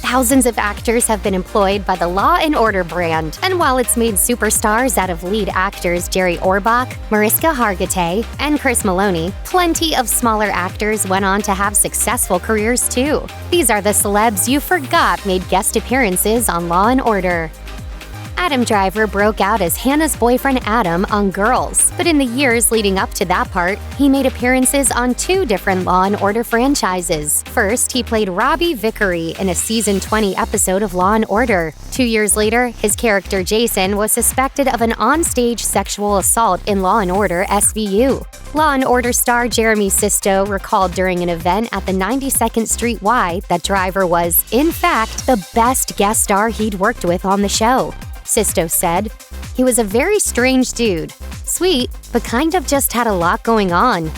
Thousands of actors have been employed by the Law & Order brand, and while it's made superstars out of lead actors Jerry Orbach, Mariska Hargitay, and Chris Maloney, plenty of smaller actors went on to have successful careers too. These are the celebs you forgot made guest appearances on Law & Order. Adam Driver broke out as Hannah's boyfriend Adam on Girls, but in the years leading up to that part, he made appearances on 2 different Law & Order franchises. First, he played Robbie Vickery in a season 20 episode of Law & Order. 2 years later, his character Jason was suspected of an onstage sexual assault in Law & Order SVU. Law & Order star Jeremy Sisto recalled during an event at the 92nd Street Y that Driver was, in fact, the best guest star he'd worked with on the show. Sisto said, "He was a very strange dude. Sweet, but kind of just had a lot going on."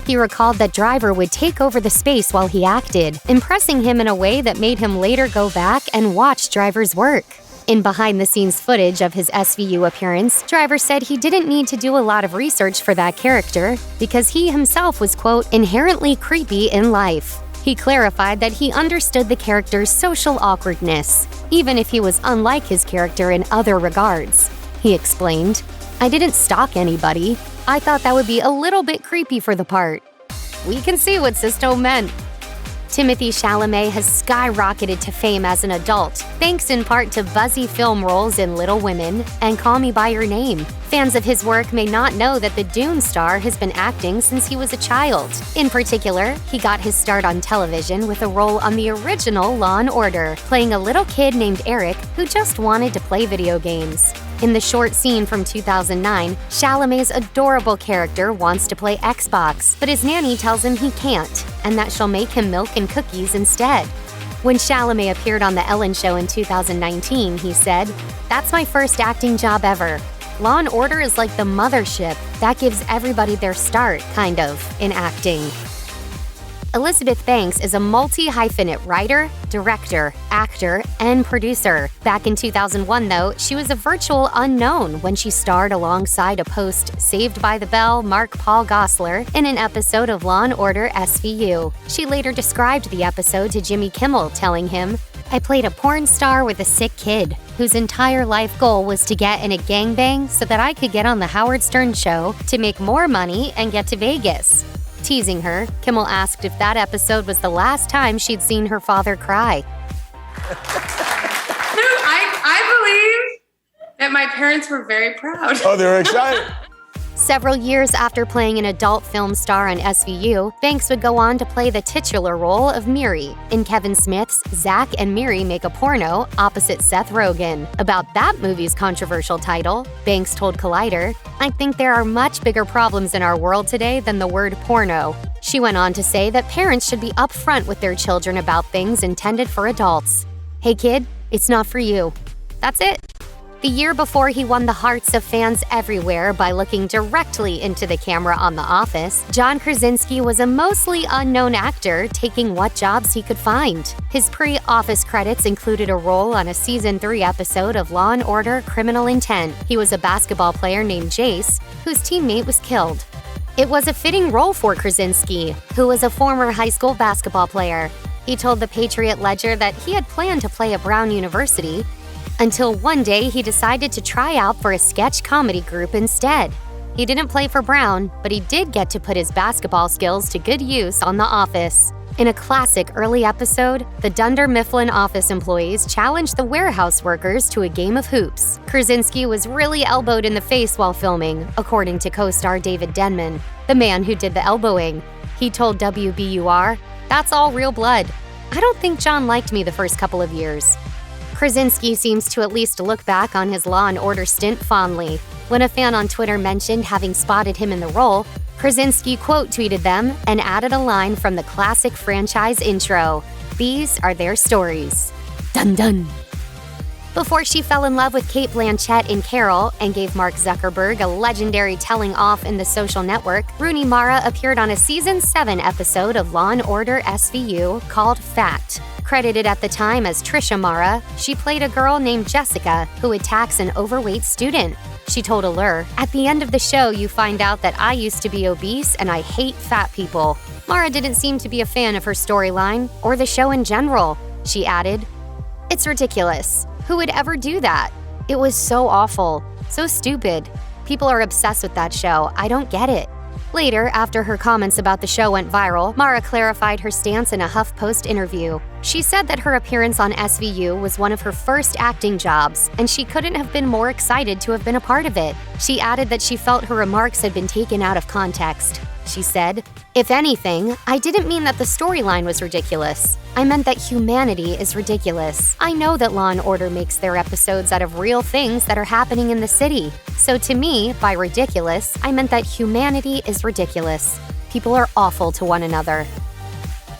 He recalled that Driver would take over the space while he acted, impressing him in a way that made him later go back and watch Driver's work. In behind-the-scenes footage of his SVU appearance, Driver said he didn't need to do a lot of research for that character because he himself was, quote, inherently creepy in life. He clarified that he understood the character's social awkwardness, even if he was unlike his character in other regards. He explained, "I didn't stalk anybody. I thought that would be a little bit creepy for the part." We can see what Sisto meant. Timothée Chalamet has skyrocketed to fame as an adult, thanks in part to buzzy film roles in Little Women and Call Me By Your Name. Fans of his work may not know that the Dune star has been acting since he was a child. In particular, he got his start on television with a role on the original Law & Order, playing a little kid named Eric who just wanted to play video games. In the short scene from 2009, Chalamet's adorable character wants to play Xbox, but his nanny tells him he can't, and that she'll make him milk and cookies instead. When Chalamet appeared on The Ellen Show in 2019, he said, "That's my first acting job ever. Law & Order is like the mothership that gives everybody their start, kind of, in acting." Elizabeth Banks is a multi-hyphenate writer, director, actor, and producer. Back in 2001, though, she was a virtual unknown when she starred alongside a post-Saved by the Bell Mark Paul Gosselaar in an episode of Law & Order SVU. She later described the episode to Jimmy Kimmel, telling him, "I played a porn star with a sick kid whose entire life goal was to get in a gangbang so that I could get on the Howard Stern show to make more money and get to Vegas." Teasing her, Kimmel asked if that episode was the last time she'd seen her father cry. I believe that my parents were very proud. Oh, they were excited. Several years after playing an adult film star on SVU, Banks would go on to play the titular role of Miri in Kevin Smith's Zack and Miri Make a Porno opposite Seth Rogen. About that movie's controversial title, Banks told Collider, "I think there are much bigger problems in our world today than the word porno." She went on to say that parents should be upfront with their children about things intended for adults. "Hey kid, it's not for you." That's it. The year before he won the hearts of fans everywhere by looking directly into the camera on The Office, John Krasinski was a mostly unknown actor taking what jobs he could find. His pre-Office credits included a role on a Season 3 episode of Law & Order Criminal Intent. He was a basketball player named Jace, whose teammate was killed. It was a fitting role for Krasinski, who was a former high school basketball player. He told the Patriot Ledger that he had planned to play at Brown University, until one day he decided to try out for a sketch comedy group instead. He didn't play for Brown, but he did get to put his basketball skills to good use on The Office. In a classic early episode, the Dunder Mifflin office employees challenged the warehouse workers to a game of hoops. Krasinski was really elbowed in the face while filming, according to co-star David Denman, the man who did the elbowing. He told WBUR, "That's all real blood. I don't think John liked me the first couple of years." Krasinski seems to at least look back on his Law & Order stint fondly. When a fan on Twitter mentioned having spotted him in the role, Krasinski quote-tweeted them and added a line from the classic franchise intro. "These are their stories." Dun dun! Before she fell in love with Cate Blanchett in Carol and gave Mark Zuckerberg a legendary telling off in The Social Network, Rooney Mara appeared on a Season 7 episode of Law & Order SVU called Fact. Credited at the time as Trisha Mara, she played a girl named Jessica who attacks an overweight student. She told Allure, "At the end of the show, you find out that I used to be obese and I hate fat people." Mara didn't seem to be a fan of her storyline or the show in general. She added, It's ridiculous. Who would ever do that? It was so awful, so stupid. People are obsessed with that show. I don't get it. Later, after her comments about the show went viral, Mara clarified her stance in a HuffPost interview. She said that her appearance on SVU was one of her first acting jobs, and she couldn't have been more excited to have been a part of it. She added that she felt her remarks had been taken out of context. She said, "If anything, I didn't mean that the storyline was ridiculous. I meant that humanity is ridiculous. I know that Law & Order makes their episodes out of real things that are happening in the city. So to me, by ridiculous, I meant that humanity is ridiculous. People are awful to one another."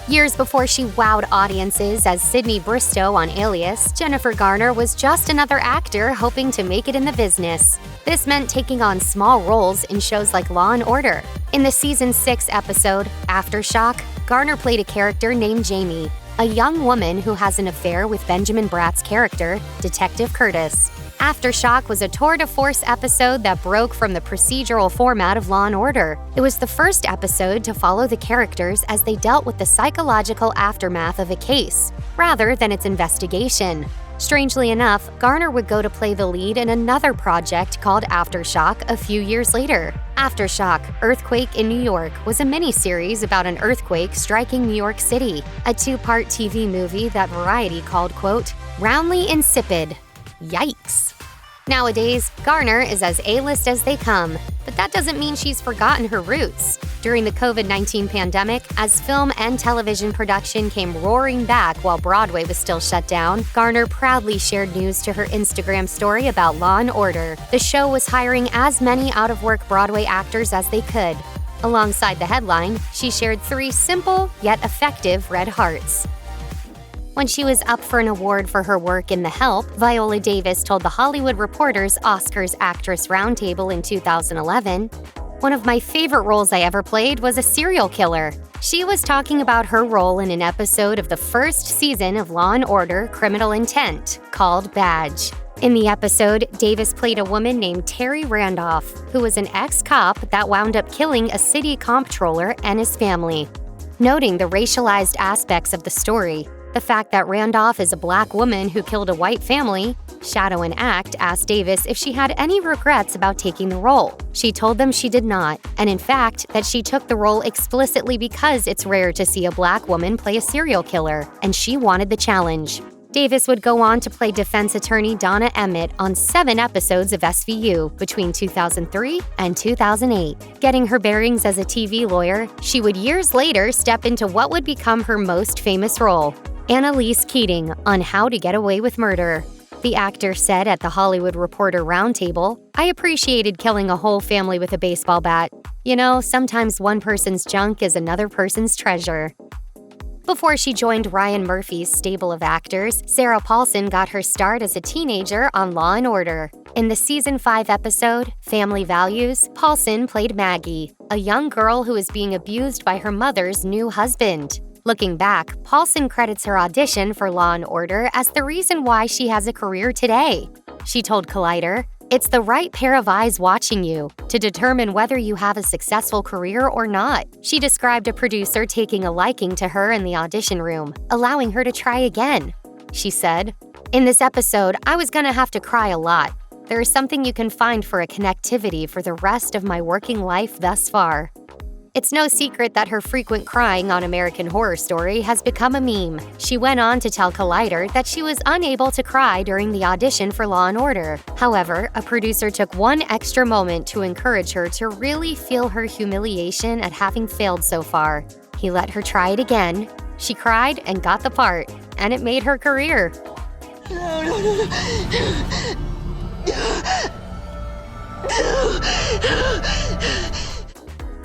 Years before she wowed audiences as Sydney Bristow on Alias, Jennifer Garner was just another actor hoping to make it in the business. This meant taking on small roles in shows like Law & Order. In the season 6 episode, Aftershock, Garner played a character named Jamie, a young woman who has an affair with Benjamin Bratt's character, Detective Curtis. Aftershock was a tour de force episode that broke from the procedural format of Law & Order. It was the first episode to follow the characters as they dealt with the psychological aftermath of a case, rather than its investigation. Strangely enough, Garner would go to play the lead in another project called Aftershock a few years later. Aftershock, Earthquake in New York was a miniseries about an earthquake striking New York City, a 2-part TV movie that Variety called, quote, "roundly insipid." Yikes. Nowadays, Garner is as A-list as they come, but that doesn't mean she's forgotten her roots. During the COVID-19 pandemic, as film and television production came roaring back while Broadway was still shut down, Garner proudly shared news to her Instagram story about Law & Order. The show was hiring as many out-of-work Broadway actors as they could. Alongside the headline, she shared 3 simple yet effective red hearts. When she was up for an award for her work in The Help, Viola Davis told The Hollywood Reporter's Oscars Actress Roundtable in 2011, "One of my favorite roles I ever played was a serial killer." She was talking about her role in an episode of the first season of Law & Order: Criminal Intent, called Badge. In the episode, Davis played a woman named Terry Randolph, who was an ex-cop that wound up killing a city comptroller and his family. Noting the racialized aspects of the story, the fact that Randolph is a black woman who killed a white family, Shadow and Act asked Davis if she had any regrets about taking the role. She told them she did not, and in fact, that she took the role explicitly because it's rare to see a black woman play a serial killer, and she wanted the challenge. Davis would go on to play defense attorney Donna Emmett on 7 episodes of SVU between 2003 and 2008. Getting her bearings as a TV lawyer, she would years later step into what would become her most famous role, Annalise Keating on How to Get Away with Murder. The actor said at the Hollywood Reporter Roundtable, "I appreciated killing a whole family with a baseball bat. You know, sometimes one person's junk is another person's treasure." Before she joined Ryan Murphy's stable of actors, Sarah Paulson got her start as a teenager on Law & Order. In the Season 5 episode, Family Values, Paulson played Maggie, a young girl who is being abused by her mother's new husband. Looking back, Paulson credits her audition for Law & Order as the reason why she has a career today. She told Collider, "It's the right pair of eyes watching you to determine whether you have a successful career or not." She described a producer taking a liking to her in the audition room, allowing her to try again. She said, "In this episode, I was gonna have to cry a lot. There is something you can find for a connectivity for the rest of my working life thus far." It's no secret that her frequent crying on American Horror Story has become a meme. She went on to tell Collider that she was unable to cry during the audition for Law & Order. However, a producer took one extra moment to encourage her to really feel her humiliation at having failed so far. He let her try it again. She cried and got the part, and it made her career.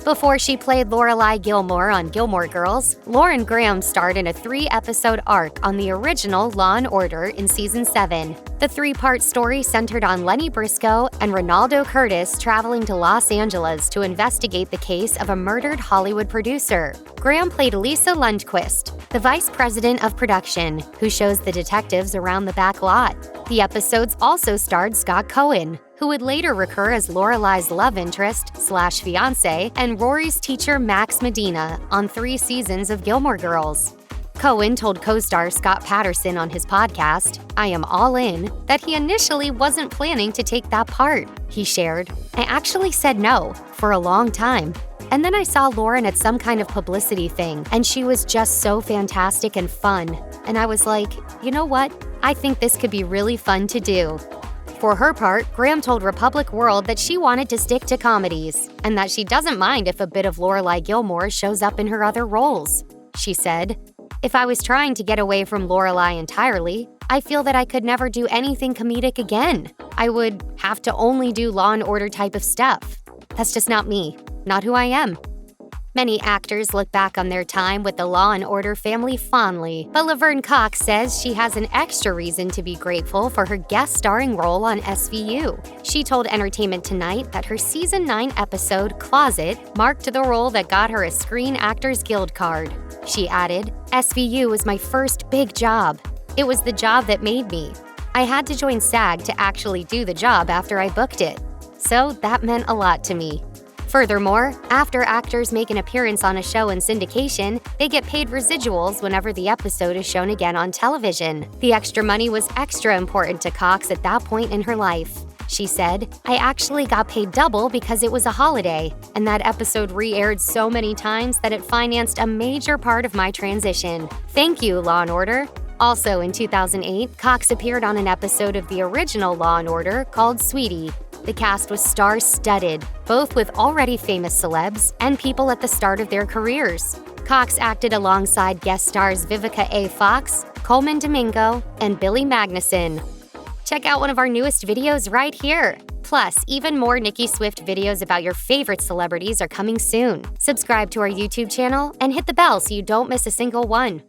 Before she played Lorelai Gilmore on Gilmore Girls, Lauren Graham starred in a 3-episode arc on the original Law & Order in Season 7. The 3-part story centered on Lenny Briscoe and Ronaldo Curtis traveling to Los Angeles to investigate the case of a murdered Hollywood producer. Graham played Lisa Lundquist, the vice president of production, who shows the detectives around the back lot. The episodes also starred Scott Cohen, who would later recur as Lorelai's love interest/fiancé and Rory's teacher Max Medina on 3 seasons of Gilmore Girls. Cohen told co-star Scott Patterson on his podcast, I Am All In, that he initially wasn't planning to take that part. He shared, I actually said no for a long time. And then I saw Lauren at some kind of publicity thing, and she was just so fantastic and fun. And I was like, you know what? I think this could be really fun to do. For her part, Graham told Republic World that she wanted to stick to comedies, and that she doesn't mind if a bit of Lorelai Gilmore shows up in her other roles. She said, if I was trying to get away from Lorelai entirely, I feel that I could never do anything comedic again. I would have to only do Law and Order type of stuff. That's just not me, not who I am. Many actors look back on their time with the Law and Order family fondly, but Laverne Cox says she has an extra reason to be grateful for her guest starring role on SVU. She told Entertainment Tonight that her Season 9 episode, Closet, marked the role that got her a Screen Actors Guild card. She added, SVU was my first big job. It was the job that made me. I had to join SAG to actually do the job after I booked it. So that meant a lot to me. Furthermore, after actors make an appearance on a show in syndication, they get paid residuals whenever the episode is shown again on television. The extra money was extra important to Cox at that point in her life. She said, I actually got paid double because it was a holiday, and that episode re-aired so many times that it financed a major part of my transition. Thank you, Law & Order. Also in 2008, Cox appeared on an episode of the original Law & Order called Sweetie. The cast was star-studded, both with already famous celebs and people at the start of their careers. Cox acted alongside guest stars Vivica A. Fox, Coleman Domingo, and Billy Magnuson. Check out one of our newest videos right here. Plus, even more Nicki Swift videos about your favorite celebrities are coming soon. Subscribe to our YouTube channel and hit the bell so you don't miss a single one.